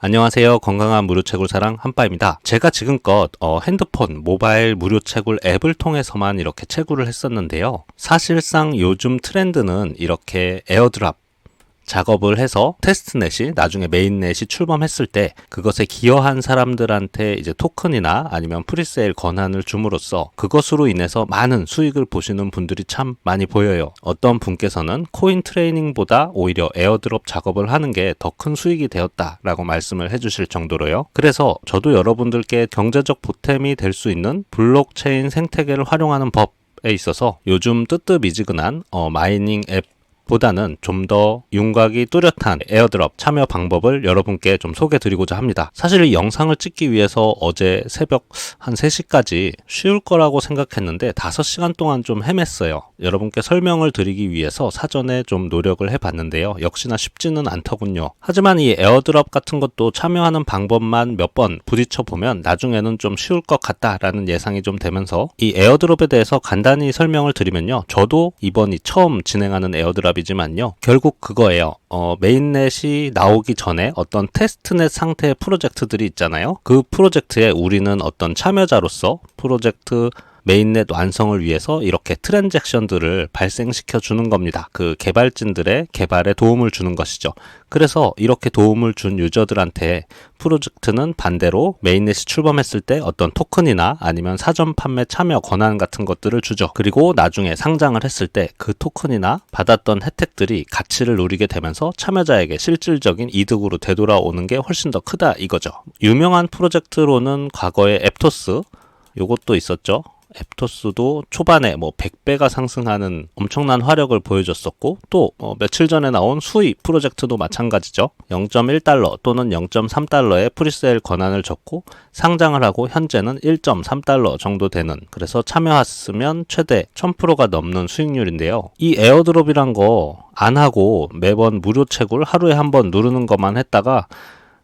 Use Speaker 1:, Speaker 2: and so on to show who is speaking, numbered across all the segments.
Speaker 1: 안녕하세요. 건강한 무료채굴 사랑 한빠입니다. 제가 지금껏 핸드폰, 모바일 무료채굴 앱을 통해서만 이렇게 채굴을 했었는데요. 사실상 요즘 트렌드는 이렇게 에어드랍 작업을 해서 테스트넷이 나중에 메인넷이 출범했을 때 그것에 기여한 사람들한테 이제 토큰이나 아니면 프리세일 권한을 줌으로써 그것으로 인해서 많은 수익을 보시는 분들이 참 많이 보여요. 어떤 분께서는 코인 트레이닝보다 오히려 에어드롭 작업을 하는 게 더 큰 수익이 되었다라고 말씀을 해주실 정도로요. 그래서 저도 여러분들께 경제적 보탬이 될 수 있는 블록체인 생태계를 활용하는 법에 있어서 요즘 뜨뜻미지근한 마이닝 앱 보다는 좀 더 윤곽이 뚜렷한 에어드롭 참여 방법을 여러분께 좀 소개드리고자 합니다. 사실 이 영상을 찍기 위해서 어제 새벽 한 3시까지 쉬울 거라고 생각했는데 5시간 동안 좀 헤맸어요. 여러분께 설명을 드리기 위해서 사전에 좀 노력을 해봤는데요. 역시나 쉽지는 않더군요. 하지만 이 에어드롭 같은 것도 참여하는 방법만 몇 번 부딪혀 보면 나중에는 좀 쉬울 것 같다라는 예상이 좀 되면서 이 에어드롭에 대해서 간단히 설명을 드리면요. 저도 이번이 처음 진행하는 에어드롭이지만요. 결국 그거예요. 메인넷이 나오기 전에 어떤 테스트넷 상태의 프로젝트들이 있잖아요. 그 프로젝트에 우리는 어떤 참여자로서 프로젝트 메인넷 완성을 위해서 이렇게 트랜잭션들을 발생시켜 주는 겁니다. 그 개발진들의 개발에 도움을 주는 것이죠. 그래서 이렇게 도움을 준 유저들한테 프로젝트는 반대로 메인넷이 출범했을 때 어떤 토큰이나 아니면 사전 판매 참여 권한 같은 것들을 주죠. 그리고 나중에 상장을 했을 때 그 토큰이나 받았던 혜택들이 가치를 누리게 되면서 참여자에게 실질적인 이득으로 되돌아오는 게 훨씬 더 크다 이거죠. 유명한 프로젝트로는 과거에 앱토스 요것도 있었죠. 앱토스도 초반에 100배가 상승하는 엄청난 화력을 보여줬었고 또 며칠 전에 나온 수이 프로젝트도 마찬가지죠. 0.1달러 또는 0.3달러의 프리세일 권한을 줬고 상장을 하고 현재는 1.3달러 정도 되는, 그래서 참여했으면 최대 1000%가 넘는 수익률인데요. 이 에어드롭이란 거 안 하고 매번 무료 채굴 하루에 한 번 누르는 것만 했다가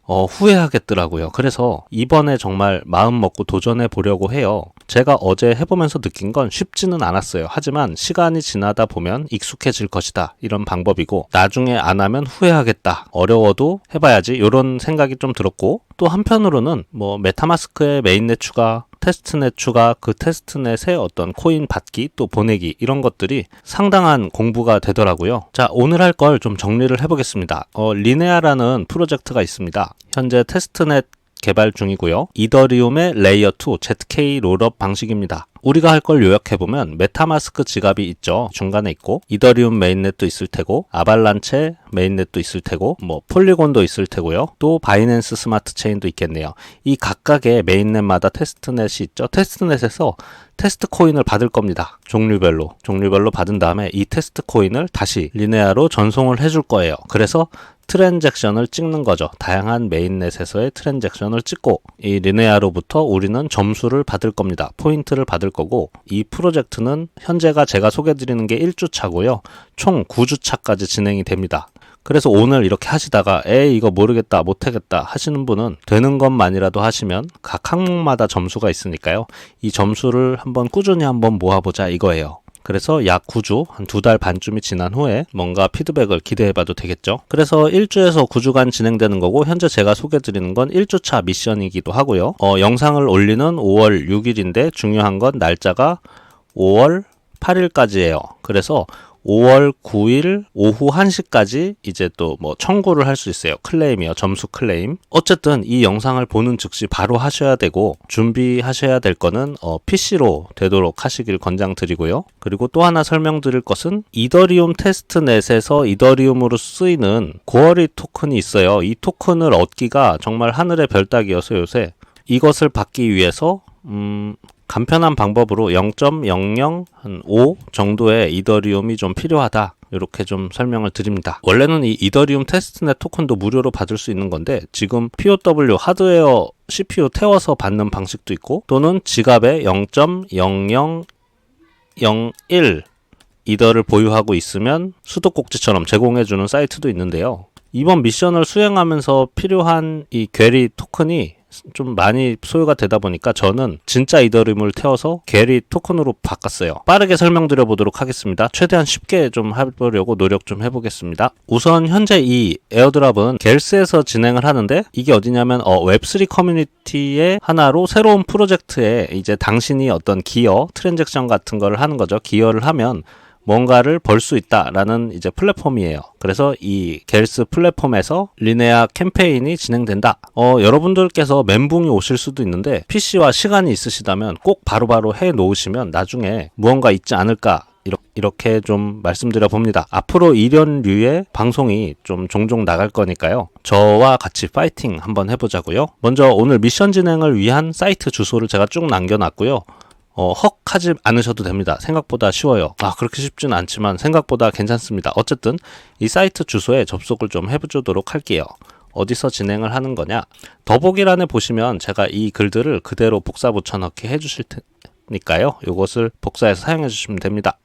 Speaker 1: 후회하겠더라고요. 그래서 이번에 정말 마음 먹고 도전해 보려고 해요. 제가 어제 해보면서 느낀 건 쉽지는 않았어요. 하지만 시간이 지나다 보면 익숙해질 것이다. 이런 방법이고 나중에 안 하면 후회하겠다. 어려워도 해봐야지. 이런 생각이 좀 들었고 또 한편으로는 메타마스크의 메인넷 추가, 테스트넷 추가, 그 테스트넷의 어떤 코인 받기 또 보내기 이런 것들이 상당한 공부가 되더라고요. 자, 오늘 할 걸 좀 정리를 해보겠습니다. 리네아라는 프로젝트가 있습니다. 현재 테스트넷 개발 중이고요. 이더리움의 레이어 2 ZK 롤업 방식입니다. 우리가 할 걸 요약해보면 메타마스크 지갑이 있죠. 중간에 있고 이더리움 메인넷도 있을 테고 아발란체 메인넷도 있을 테고 폴리곤도 있을 테고요. 또 바이낸스 스마트 체인도 있겠네요. 이 각각의 메인넷마다 테스트넷이 있죠. 테스트넷에서 테스트 코인을 받을 겁니다. 종류별로 받은 다음에 이 테스트 코인을 다시 리네아로 전송을 해줄 거예요. 그래서 트랜잭션을 찍는 거죠. 다양한 메인넷에서의 트랜잭션을 찍고 이 리네아로부터 우리는 점수를 받을 겁니다. 포인트를 받을 거고 이 프로젝트는 현재가 제가 소개드리는 게 1주차고요. 총 9주차까지 진행이 됩니다. 그래서 오늘 이렇게 하시다가 이거 모르겠다 못하겠다 하시는 분은 되는 것만이라도 하시면 각 항목마다 점수가 있으니까요. 이 점수를 꾸준히 한번 모아보자 이거예요. 그래서 약 9주, 한 2달 반쯤이 지난 후에 뭔가 피드백을 기대해봐도 되겠죠. 그래서 1주에서 9주간 진행되는 거고 현재 제가 소개드리는 건 1주차 미션이기도 하고요. 영상을 올리는 5월 6일인데 중요한 건 날짜가 5월 8일까지예요. 그래서 5월 9일 오후 1시까지 이제 또 청구를 할 수 있어요. 클레임이요. 점수 클레임. 어쨌든 이 영상을 보는 즉시 바로 하셔야 되고 준비하셔야 될 거는 PC로 되도록 하시길 권장드리고요. 그리고 또 하나 설명드릴 것은 이더리움 테스트넷에서 이더리움으로 쓰이는 고어리 토큰이 있어요. 이 토큰을 얻기가 정말 하늘의 별 따기여서 요새 이것을 받기 위해서 간편한 방법으로 0.005 정도의 이더리움이 좀 필요하다. 이렇게 좀 설명을 드립니다. 원래는 이 이더리움 테스트넷 토큰도 무료로 받을 수 있는 건데 지금 POW 하드웨어 CPU 태워서 받는 방식도 있고 또는 지갑에 0.0001 이더를 보유하고 있으면 수도꼭지처럼 제공해주는 사이트도 있는데요. 이번 미션을 수행하면서 필요한 이 괴리 토큰이 좀 많이 소요가 되다 보니까 저는 진짜 이더리움을 태워서 게리 토큰으로 바꿨어요. 빠르게 설명드려 보도록 하겠습니다. 최대한 쉽게 좀 해보려고 노력 좀 해보겠습니다. 우선 현재 이 에어드랍은 겔스에서 진행을 하는데, 이게 어디냐면 웹3 커뮤니티의 하나로 새로운 프로젝트에 이제 당신이 어떤 기여, 트랜잭션 같은 거를 하는 거죠. 기여를 하면 뭔가를 벌 수 있다라는 이제 플랫폼이에요. 그래서 이 겔스 플랫폼에서 리네아 캠페인이 진행된다. 여러분들께서 멘붕이 오실 수도 있는데, PC와 시간이 있으시다면 꼭 바로바로 해 놓으시면 나중에 무언가 있지 않을까, 이렇게 좀 말씀드려 봅니다. 앞으로 이런류의 방송이 좀 종종 나갈 거니까요. 저와 같이 파이팅 한번 해보자고요. 먼저 오늘 미션 진행을 위한 사이트 주소를 제가 쭉 남겨놨고요. 헉 하지 않으셔도 됩니다. 생각보다 쉬워요. 그렇게 쉽진 않지만 생각보다 괜찮습니다. 어쨌든 이 사이트 주소에 접속을 좀 해보도록 할게요. 어디서 진행을 하는 거냐? 더보기란에 보시면 제가 이 글들을 그대로 복사 붙여넣기 해주실 테니까요. 이것을 복사해서 사용해 주시면 됩니다.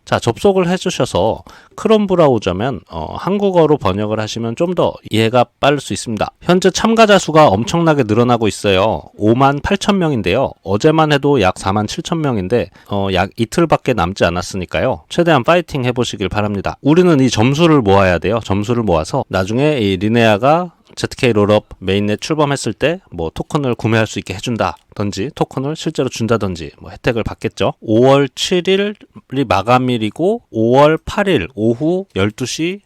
Speaker 1: 자, 접속을 해주셔서 크롬 브라우저면 한국어로 번역을 하시면 좀 더 이해가 빠를 수 있습니다. 현재 참가자 수가 엄청나게 늘어나고 있어요. 58,000명인데요. 어제만 해도 약 47,000명인데 약 이틀밖에 남지 않았으니까요. 최대한 파이팅 해보시길 바랍니다. 우리는 이 점수를 모아야 돼요. 점수를 모아서 나중에 이 리네아가 ZK 롤업 메인넷 출범했을 때 뭐 토큰을 구매할 수 있게 해준다든지 토큰을 실제로 준다든지 뭐 혜택을 받겠죠. 5월 7일이 마감일이고 5월 8일 오후 12시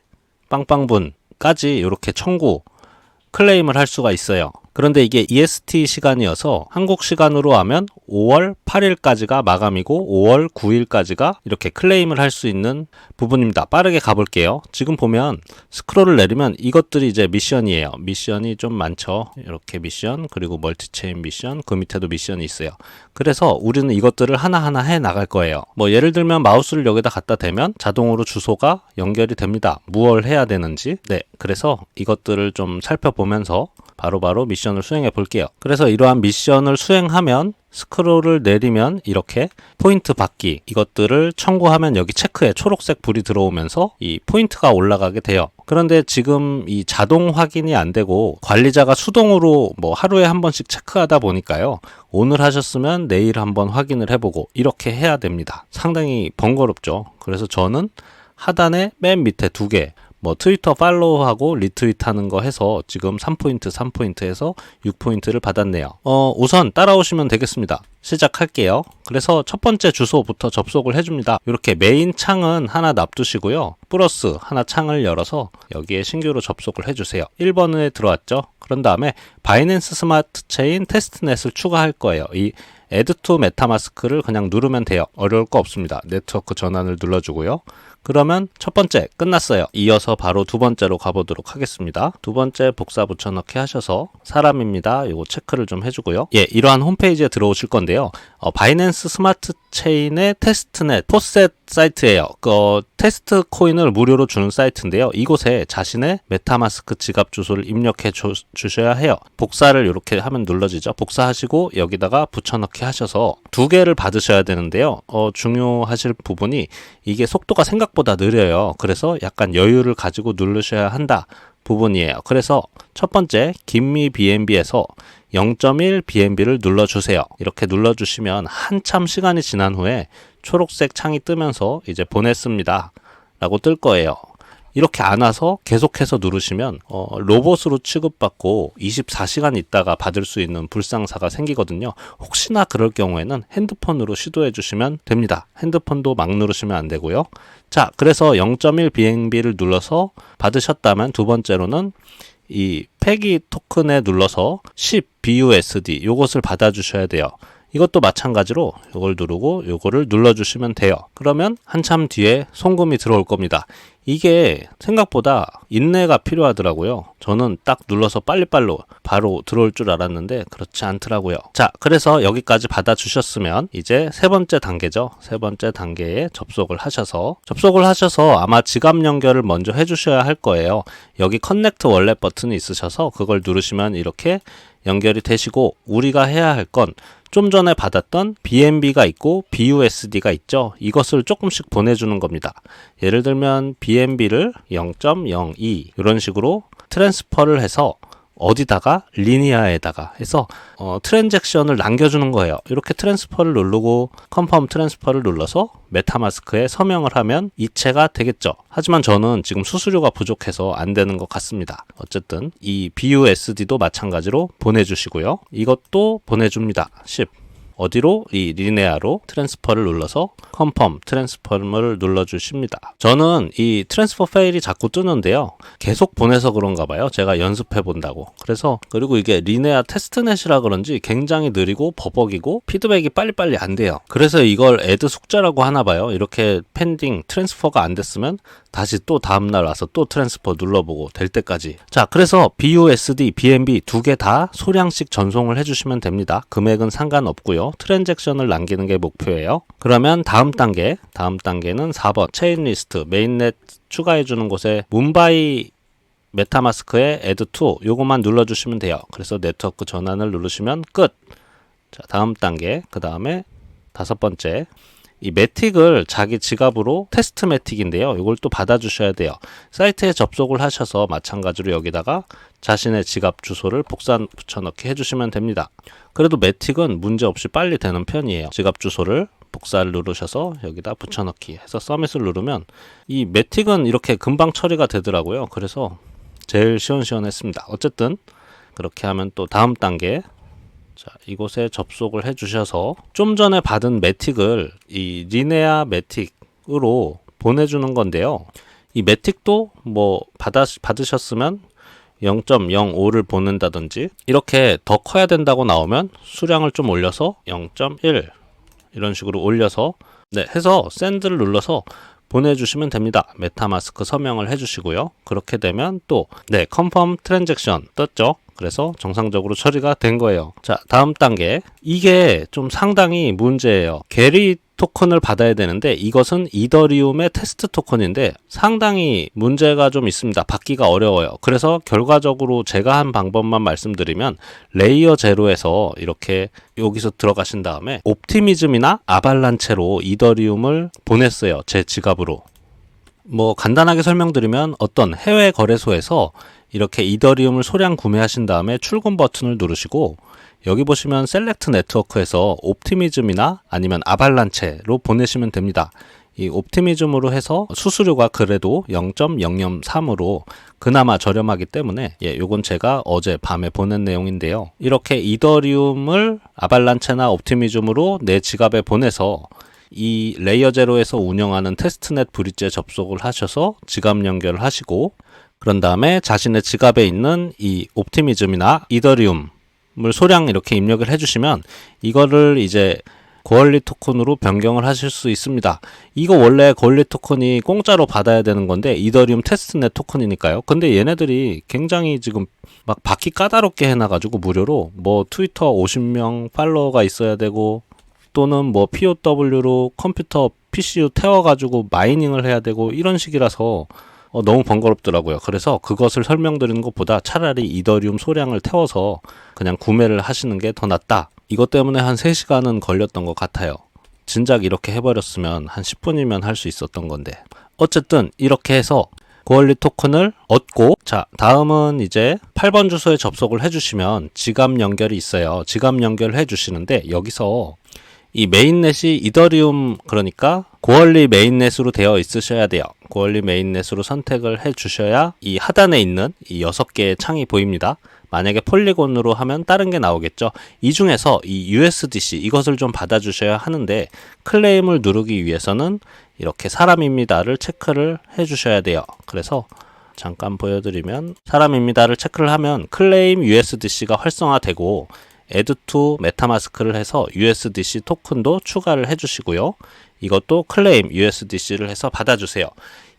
Speaker 1: 빵빵분까지 이렇게 청구 클레임을 할 수가 있어요. 그런데 이게 EST 시간이어서 한국 시간으로 하면 5월 8일까지가 마감이고 5월 9일까지가 이렇게 클레임을 할 수 있는 부분입니다. 빠르게 가볼게요. 지금 보면 스크롤을 내리면 이것들이 이제 미션이에요. 미션이 좀 많죠. 이렇게 미션, 그리고 멀티체인 미션, 그 밑에도 미션이 있어요. 그래서 우리는 이것들을 하나하나 해 나갈 거예요. 뭐 예를 들면 마우스를 여기다 갖다 대면 자동으로 주소가 연결이 됩니다. 무엇을 해야 되는지. 네, 그래서 이것들을 좀 살펴보면서 바로바로 미션을 수행해 볼게요. 그래서 이러한 미션을 수행하면 스크롤을 내리면 이렇게 포인트 받기, 이것들을 청구하면 여기 체크에 초록색 불이 들어오면서 이 포인트가 올라가게 돼요. 그런데 지금 이 자동 확인이 안 되고 관리자가 수동으로 뭐 하루에 한 번씩 체크하다 보니까요. 오늘 하셨으면 내일 한번 확인을 해보고 이렇게 해야 됩니다. 상당히 번거롭죠. 그래서 저는 하단에 맨 밑에 2개, 뭐 트위터 팔로우하고 리트윗하는 거 해서 지금 3포인트, 3포인트 해서 6포인트를 받았네요. 우선 따라오시면 되겠습니다. 시작할게요. 그래서 첫 번째 주소부터 접속을 해줍니다. 이렇게 메인 창은 하나 놔두시고요. 플러스 하나 창을 열어서 여기에 신규로 접속을 해주세요. 1번에 들어왔죠. 그런 다음에 바이낸스 스마트 체인 테스트넷을 추가할 거예요. 이 Add to 메타마스크를 그냥 누르면 돼요. 어려울 거 없습니다. 네트워크 전환을 눌러주고요. 그러면 첫 번째 끝났어요. 이어서 바로 두 번째로 가보도록 하겠습니다. 두 번째 복사 붙여넣기 하셔서 사람입니다. 이거 체크를 좀 해주고요. 예, 이러한 홈페이지에 들어오실 건데요. 바이낸스 스마트 체인의 테스트넷 포셋 사이트예요. 테스트 코인을 무료로 주는 사이트인데요. 이곳에 자신의 메타마스크 지갑 주소를 입력해 주셔야 해요. 복사를 이렇게 하면 눌러지죠. 복사하시고 여기다가 붙여넣기 하셔서 2개를 받으셔야 되는데요. 중요하실 부분이 이게 속도가 생각보다 느려요. 그래서 약간 여유를 가지고 누르셔야 한다 부분이에요. 그래서 첫 번째 김미 BNB에서 0.1 BNB를 눌러주세요. 이렇게 눌러주시면 한참 시간이 지난 후에 초록색 창이 뜨면서 이제 보냈습니다 라고 뜰 거예요. 이렇게 안 와서 계속해서 누르시면 로봇으로 취급받고 24시간 있다가 받을 수 있는 불상사가 생기거든요. 혹시나 그럴 경우에는 핸드폰으로 시도해 주시면 됩니다. 핸드폰도 막 누르시면 안 되고요. 자, 그래서 0.1 BNB를 눌러서 받으셨다면 두 번째로는 이 패기 토큰에 눌러서 10 BUSD 요것을 받아주셔야 돼요. 이것도 마찬가지로 이걸 누르고 이거를 눌러주시면 돼요. 그러면 한참 뒤에 송금이 들어올 겁니다. 이게 생각보다 인내가 필요하더라고요. 저는 딱 눌러서 빨리빨리 바로 들어올 줄 알았는데 그렇지 않더라고요. 자, 그래서 여기까지 받아주셨으면 이제 세 번째 단계죠. 세 번째 단계에 접속을 하셔서 아마 지갑 연결을 먼저 해주셔야 할 거예요. 여기 커넥트 월렛 버튼이 있으셔서 그걸 누르시면 이렇게 연결이 되시고 우리가 해야 할 건 좀 전에 받았던 BNB가 있고 BUSD가 있죠. 이것을 조금씩 보내주는 겁니다. 예를 들면 BNB를 0.02 이런 식으로 트랜스퍼를 해서 어디다가 리니아에다가 해서 트랜잭션을 남겨주는 거예요. 이렇게 트랜스퍼를 누르고 컨펌 트랜스퍼를 눌러서 메타마스크에 서명을 하면 이체가 되겠죠. 하지만 저는 지금 수수료가 부족해서 안 되는 것 같습니다. 어쨌든 이 BUSD도 마찬가지로 보내주시고요. 이것도 보내줍니다. 10. 어디로? 이 리네아로 트랜스퍼를 눌러서 컨펌 트랜스퍼를 눌러주십니다. 저는 이 트랜스퍼 페일이 자꾸 뜨는데요. 계속 보내서 그런가 봐요. 제가 연습해 본다고. 그리고 이게 리네아 테스트넷이라 그런지 굉장히 느리고 버벅이고 피드백이 빨리빨리 안 돼요. 그래서 이걸 애드 숙제라고 하나 봐요. 이렇게 펜딩 트랜스퍼가 안 됐으면 다시 또 다음날 와서 또 트랜스퍼 눌러보고 될 때까지. 자, 그래서 BUSD, BNB 두 개 다 소량씩 전송을 해주시면 됩니다. 금액은 상관없고요. 트랜잭션을 남기는 게 목표예요. 그러면 다음 단계는 4번 체인리스트 메인넷 추가해주는 곳에 문바이 메타마스크에 add to 요것만 눌러주시면 돼요. 그래서 네트워크 전환을 누르시면 끝. 자, 다음 단계 그 다음에 5번째 이 매틱을 자기 지갑으로 테스트 매틱인데요. 이걸 또 받아주셔야 돼요. 사이트에 접속을 하셔서 마찬가지로 여기다가 자신의 지갑 주소를 복사 붙여넣기 해주시면 됩니다. 그래도 매틱은 문제없이 빨리 되는 편이에요. 지갑 주소를 복사를 누르셔서 여기다 붙여넣기 해서 서밋을 누르면 이 매틱은 이렇게 금방 처리가 되더라고요. 그래서 제일 시원시원했습니다. 어쨌든 그렇게 하면 또 다음 단계 자, 이곳에 접속을 해주셔서 좀 전에 받은 매틱을 이 리네아 매틱으로 보내주는 건데요. 이 매틱도 뭐 받으셨으면 0.05를 보낸다든지 이렇게 더 커야 된다고 나오면 수량을 좀 올려서 0.1 이런 식으로 올려서 해서 샌드를 눌러서 보내주시면 됩니다. 메타마스크 서명을 해주시고요. 그렇게 되면 또 컨펌 트랜잭션 떴죠. 그래서 정상적으로 처리가 된 거예요. 자, 다음 단계. 이게 좀 상당히 문제예요. 게리 토큰을 받아야 되는데 이것은 이더리움의 테스트 토큰인데 상당히 문제가 좀 있습니다. 받기가 어려워요. 그래서 결과적으로 제가 한 방법만 말씀드리면 레이어 제로에서 이렇게 여기서 들어가신 다음에 옵티미즘이나 아발란체로 이더리움을 보냈어요. 제 지갑으로. 뭐 간단하게 설명드리면 어떤 해외 거래소에서 이렇게 이더리움을 소량 구매하신 다음에 출금 버튼을 누르시고 여기 보시면 셀렉트 네트워크에서 옵티미즘이나 아니면 아발란체로 보내시면 됩니다. 이 옵티미즘으로 해서 수수료가 그래도 0.003으로 그나마 저렴하기 때문에 요건 제가 어제 밤에 보낸 내용인데요. 이렇게 이더리움을 아발란체나 옵티미즘으로 내 지갑에 보내서 이 레이어 제로에서 운영하는 테스트넷 브릿지에 접속을 하셔서 지갑 연결을 하시고 그런 다음에 자신의 지갑에 있는 이 옵티미즘이나 이더리움을 소량 이렇게 입력을 해주시면 이거를 이제 고얼리 토큰으로 변경을 하실 수 있습니다. 이거 원래 고얼리 토큰이 공짜로 받아야 되는 건데 이더리움 테스트넷 토큰이니까요. 근데 얘네들이 굉장히 지금 막 받기 까다롭게 해놔가지고 무료로 뭐 트위터 50명 팔로워가 있어야 되고 또는 뭐 POW로 컴퓨터 PCU 태워가지고 마이닝을 해야 되고 이런 식이라서 너무 번거롭더라고요. 그래서 그것을 설명드리는 것보다 차라리 이더리움 소량을 태워서 그냥 구매를 하시는 게 더 낫다. 이것 때문에 한 3시간은 걸렸던 것 같아요. 진작 이렇게 해버렸으면 한 10분이면 할 수 있었던 건데. 어쨌든 이렇게 해서 고얼리 토큰을 얻고 자, 다음은 이제 8번 주소에 접속을 해주시면 지갑 연결이 있어요. 지갑 연결을 해주시는데 여기서 이 메인넷이 이더리움 그러니까 고얼리 메인넷으로 되어 있으셔야 돼요. 고얼리 메인넷으로 선택을 해 주셔야 이 하단에 있는 이 6개의 창이 보입니다. 만약에 폴리곤으로 하면 다른 게 나오겠죠. 이 중에서 이 USDC 이것을 좀 받아 주셔야 하는데 클레임을 누르기 위해서는 이렇게 사람입니다를 체크를 해 주셔야 돼요. 그래서 잠깐 보여드리면 사람입니다를 체크를 하면 클레임 USDC가 활성화되고 add to 메타마스크를 해서 USDC 토큰도 추가를 해주시고요. 이것도 클레임 USDC를 해서 받아주세요.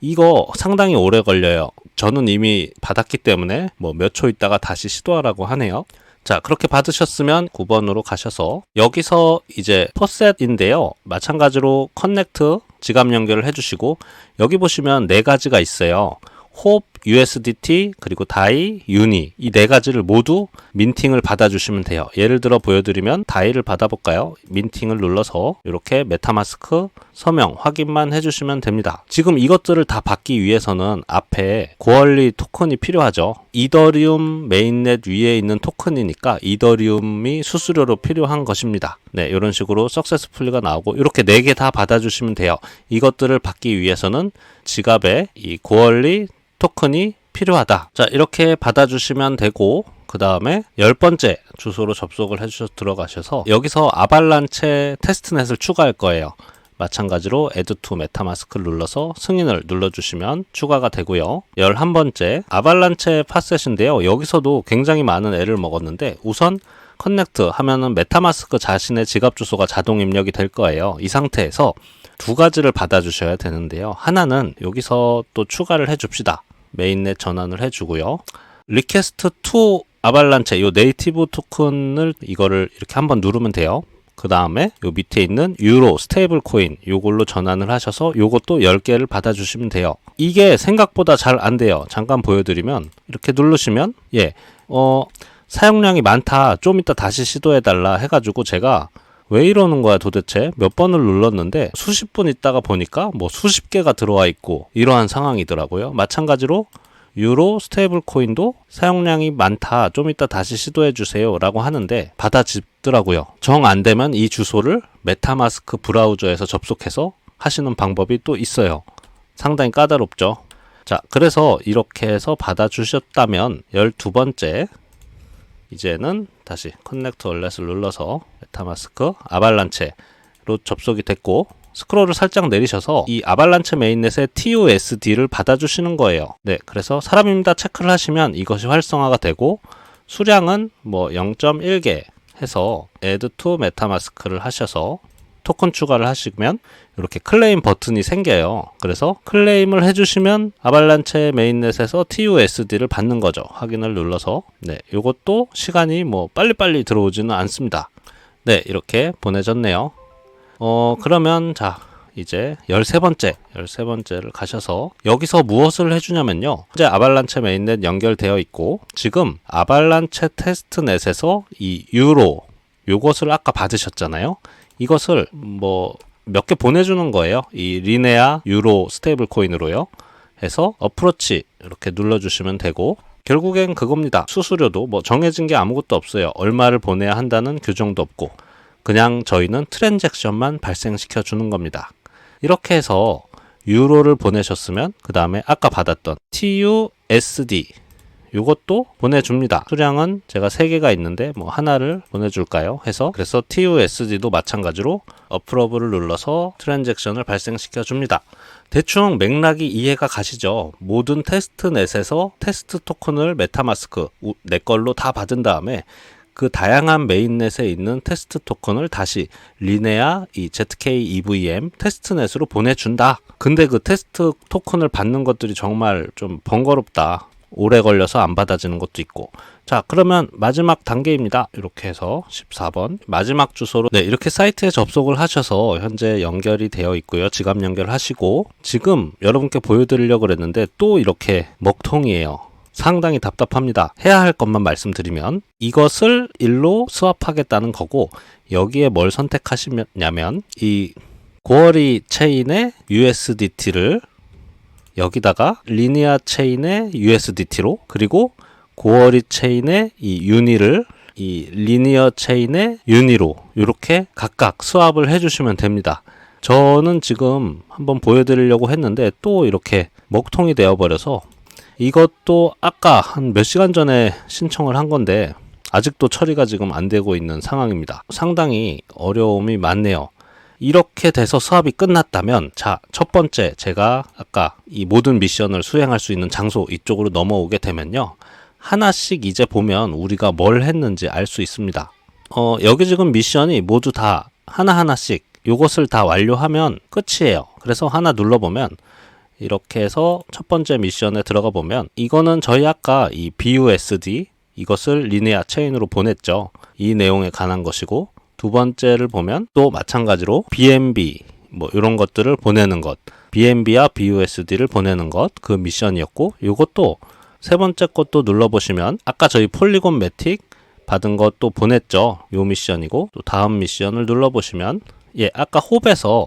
Speaker 1: 이거 상당히 오래 걸려요. 저는 이미 받았기 때문에 뭐 몇 초 있다가 다시 시도하라고 하네요. 자, 그렇게 받으셨으면 9번으로 가셔서 여기서 이제 퍼셋인데요. 마찬가지로 커넥트 지갑 연결을 해주시고 여기 보시면 4가지가 있어요. 홉, USDT, 그리고 다이, 유니 이 4가지를 모두 민팅을 받아주시면 돼요. 예를 들어 보여드리면 다이를 받아볼까요? 민팅을 눌러서 이렇게 메타마스크 서명 확인만 해주시면 됩니다. 지금 이것들을 다 받기 위해서는 앞에 고얼리 토큰이 필요하죠. 이더리움 메인넷 위에 있는 토큰이니까 이더리움이 수수료로 필요한 것입니다. 네, 이런 식으로 석세스풀리가 나오고 이렇게 4개 다 받아주시면 돼요. 이것들을 받기 위해서는 지갑에 이 고얼리 토큰이 필요하다. 자, 이렇게 받아주시면 되고 그 다음에 10번째 주소로 접속을 해주셔서 들어가셔서 여기서 아발란체 테스트넷을 추가할 거예요. 마찬가지로 Add to MetaMask를 눌러서 승인을 눌러주시면 추가가 되고요. 11번째 아발란체 팟셋인데요. 여기서도 굉장히 많은 애를 먹었는데 우선 커넥트 하면은 메타마스크 자신의 지갑 주소가 자동 입력이 될 거예요. 이 상태에서 2가지를 받아주셔야 되는데요. 하나는 여기서 또 추가를 해줍시다. 메인넷 전환을 해주고요. 리퀘스트 투 아발란체 요 네이티브 토큰을 이거를 이렇게 한번 누르면 돼요. 그 다음에 요 밑에 있는 유로 스테이블 코인 요걸로 전환을 하셔서 요것도 10개를 받아주시면 돼요. 이게 생각보다 잘 안 돼요. 잠깐 보여드리면 이렇게 누르시면 사용량이 많다. 좀 이따 다시 시도해달라 해가지고 제가 왜 이러는 거야 도대체 몇 번을 눌렀는데 수십 분 있다가 보니까 뭐 수십 개가 들어와 있고 이러한 상황이더라고요. 마찬가지로 유로 스테이블 코인도 사용량이 많다. 좀 이따 다시 시도해 주세요 라고 하는데 받아집더라고요. 정 안 되면 이 주소를 메타마스크 브라우저에서 접속해서 하시는 방법이 또 있어요. 상당히 까다롭죠. 자, 그래서 이렇게 해서 받아주셨다면 12번째 이제는 다시 커넥트 월렛을 눌러서 메타마스크 아발란체로 접속이 됐고 스크롤을 살짝 내리셔서 이 아발란체 메인넷의 TUSD를 받아주시는 거예요. 네, 그래서 사람입니다 체크를 하시면 이것이 활성화가 되고 수량은 뭐 0.1개 해서 Add to MetaMask를 하셔서 토큰 추가를 하시면 이렇게 클레임 버튼이 생겨요. 그래서 클레임을 해주시면 아발란체 메인넷에서 TUSD를 받는 거죠. 확인을 눌러서 네, 이것도 시간이 뭐 빨리빨리 들어오지는 않습니다. 네, 이렇게 보내졌네요. 그러면 자 이제 13번째를 가셔서 여기서 무엇을 해주냐면요. 이제 아발란체 메인넷 연결되어 있고 지금 아발란체 테스트넷에서 이 유로 요것을 아까 받으셨잖아요. 이것을 뭐 몇 개 보내주는 거예요. 이 리네아 유로 스테이블 코인으로요. 해서 어프로치 이렇게 눌러주시면 되고 결국엔 그겁니다. 수수료도 뭐 정해진 게 아무것도 없어요. 얼마를 보내야 한다는 규정도 없고 그냥 저희는 트랜잭션만 발생시켜 주는 겁니다. 이렇게 해서 유로를 보내셨으면 그 다음에 아까 받았던 TUSD 이것도 보내줍니다. 수량은 제가 3개가 있는데 뭐 하나를 보내줄까요? 해서 그래서 TUSD도 마찬가지로 어프로브를 눌러서 트랜잭션을 발생시켜 줍니다. 대충 맥락이 이해가 가시죠? 모든 테스트넷에서 테스트 토큰을 메타마스크 내 걸로 다 받은 다음에 그 다양한 메인넷에 있는 테스트 토큰을 다시 리네아 이 ZK-EVM 테스트넷으로 보내준다. 근데 그 테스트 토큰을 받는 것들이 정말 좀 번거롭다. 오래 걸려서 안 받아지는 것도 있고. 자, 그러면 마지막 단계입니다. 이렇게 해서 14번 마지막 주소로 네, 이렇게 사이트에 접속을 하셔서 현재 연결이 되어 있고요. 지갑 연결하시고 지금 여러분께 보여드리려고 그랬는데 또 이렇게 먹통이에요. 상당히 답답합니다. 해야 할 것만 말씀드리면 이것을 일로 스왑하겠다는 거고 여기에 뭘 선택하시냐면 이 고어리 체인의 USDT를 여기다가 리니아 체인의 USDT로 그리고 고어리 체인의 이 유니를 이 리니어 체인의 유니로 이렇게 각각 스왑을 해주시면 됩니다. 저는 지금 한번 보여드리려고 했는데 또 이렇게 먹통이 되어버려서 이것도 아까 한 몇 시간 전에 신청을 한 건데 아직도 처리가 지금 안 되고 있는 상황입니다. 상당히 어려움이 많네요. 이렇게 돼서 수업이 끝났다면 자, 첫 번째 제가 아까 이 모든 미션을 수행할 수 있는 장소 이쪽으로 넘어오게 되면요. 하나씩 이제 보면 우리가 뭘 했는지 알 수 있습니다. 여기 지금 미션이 모두 다 하나하나씩 요것을 다 완료하면 끝이에요. 그래서 하나 눌러보면 이렇게 해서 첫 번째 미션에 들어가 보면 이거는 저희 아까 이 BUSD 이것을 리네아 체인으로 보냈죠. 이 내용에 관한 것이고 두 번째를 보면 또 마찬가지로 BNB 뭐 이런 것들을 보내는 것 BNB와 BUSD를 보내는 것 그 미션이었고 이것도 세 번째 것도 눌러보시면 아까 저희 폴리곤 매틱 받은 것도 보냈죠. 요 미션이고 또 다음 미션을 눌러보시면 예 아까 홉에서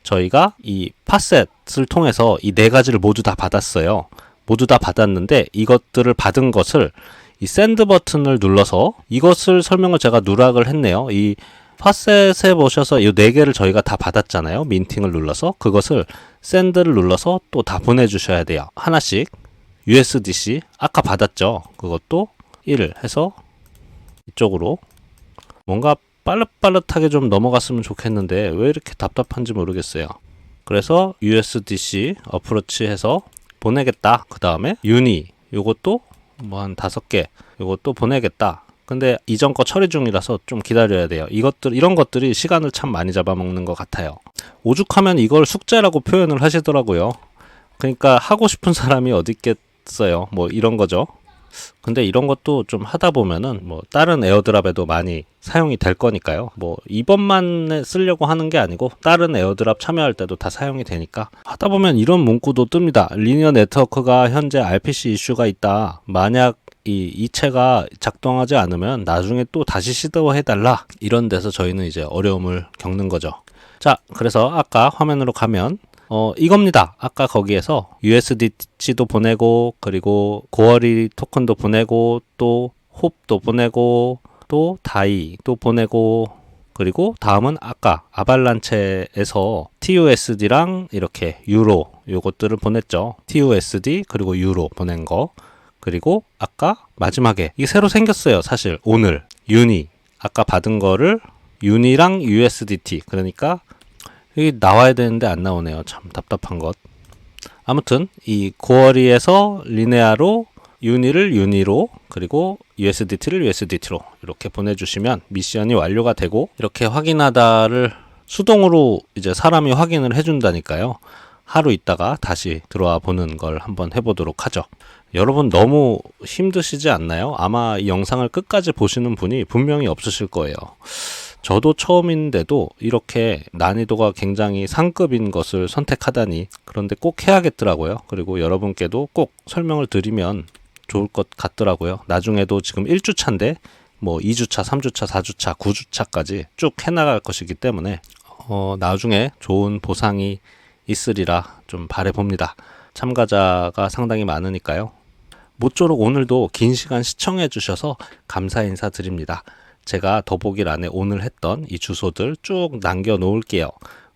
Speaker 1: 저희가 이 팟셋을 통해서 이 네 가지를 모두 다 받았어요. 모두 다 받았는데 이것들을 받은 것을 이 샌드 버튼을 눌러서 이것을 설명을 제가 누락을 했네요. 이 팟셋에 보셔서 이 네 개를 저희가 다 받았잖아요. 민팅을 눌러서 그것을 샌드를 눌러서 또 다 보내주셔야 돼요. 하나씩 USDC 아까 받았죠. 그것도 1 해서 이쪽으로 뭔가 빠릇빠릇하게 좀 넘어갔으면 좋겠는데 왜 이렇게 답답한지 모르겠어요. 그래서 USDC 어프로치 해서 보내겠다. 그 다음에 유니 요것도 뭐 한 5개 요것도 보내겠다. 근데 이전 거 처리 중이라서 좀 기다려야 돼요. 이런 것들이 시간을 참 많이 잡아먹는 것 같아요. 오죽하면 이걸 숙제라고 표현을 하시더라고요. 그러니까 하고 싶은 사람이 어디 있겠어요. 뭐 이런 거죠. 근데 이런 것도 좀 하다 보면은 뭐 다른 에어드랍에도 많이 사용이 될 거니까요. 뭐 이번만 쓰려고 하는 게 아니고 다른 에어드랍 참여할 때도 다 사용이 되니까 하다 보면 이런 문구도 뜹니다. 리니어 네트워크가 현재 RPC 이슈가 있다. 만약 이 이체가 작동하지 않으면 나중에 또 다시 시도해달라. 이런 데서 저희는 이제 어려움을 겪는 거죠. 자, 그래서 아까 화면으로 가면 이겁니다. 아까 거기에서 USDT도 보내고, 그리고 고어리 토큰도 보내고, 또 홉도 보내고, 또 다이도 보내고, 그리고 다음은 아까 아발란체에서 TUSD랑 이렇게 유로 요것들을 보냈죠. TUSD 그리고 유로 보낸 거. 그리고 아까 마지막에 이게 새로 생겼어요. 사실 오늘 유니 아까 받은 거를 유니랑 USDT 그러니까 여기 나와야 되는데 안 나오네요. 참 답답한 것. 아무튼 이 고어리에서 리네아로 유니를 유니로 그리고 USDT를 USDT로 이렇게 보내주시면 미션이 완료가 되고 이렇게 확인하다를 수동으로 이제 사람이 확인을 해준다니까요. 하루 있다가 다시 들어와 보는 걸 한번 해보도록 하죠. 여러분 너무 힘드시지 않나요? 아마 이 영상을 끝까지 보시는 분이 분명히 없으실 거예요. 저도 처음인데도 이렇게 난이도가 굉장히 상급인 것을 선택하다니 그런데 꼭 해야겠더라고요. 그리고 여러분께도 꼭 설명을 드리면 좋을 것 같더라고요. 나중에도 지금 1주차인데 뭐 2주차, 3주차, 4주차, 9주차까지 쭉 해나갈 것이기 때문에 나중에 좋은 보상이 있으리라 좀 바라봅니다. 참가자가 상당히 많으니까요. 모쪼록 오늘도 긴 시간 시청해 주셔서 감사 인사드립니다. 제가 더보기란에 오늘 했던 이 주소들 쭉 남겨 놓을게요.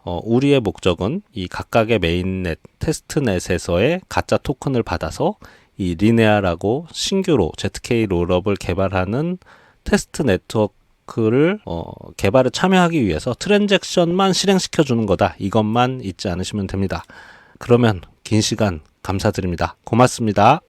Speaker 1: 우리의 목적은 이 각각의 메인넷, 테스트넷에서의 가짜 토큰을 받아서 이 리네아라고 신규로 ZK 롤업을 개발하는 테스트 네트워크를 개발에 참여하기 위해서 트랜잭션만 실행시켜 주는 거다. 이것만 잊지 않으시면 됩니다. 그러면 긴 시간 감사드립니다. 고맙습니다.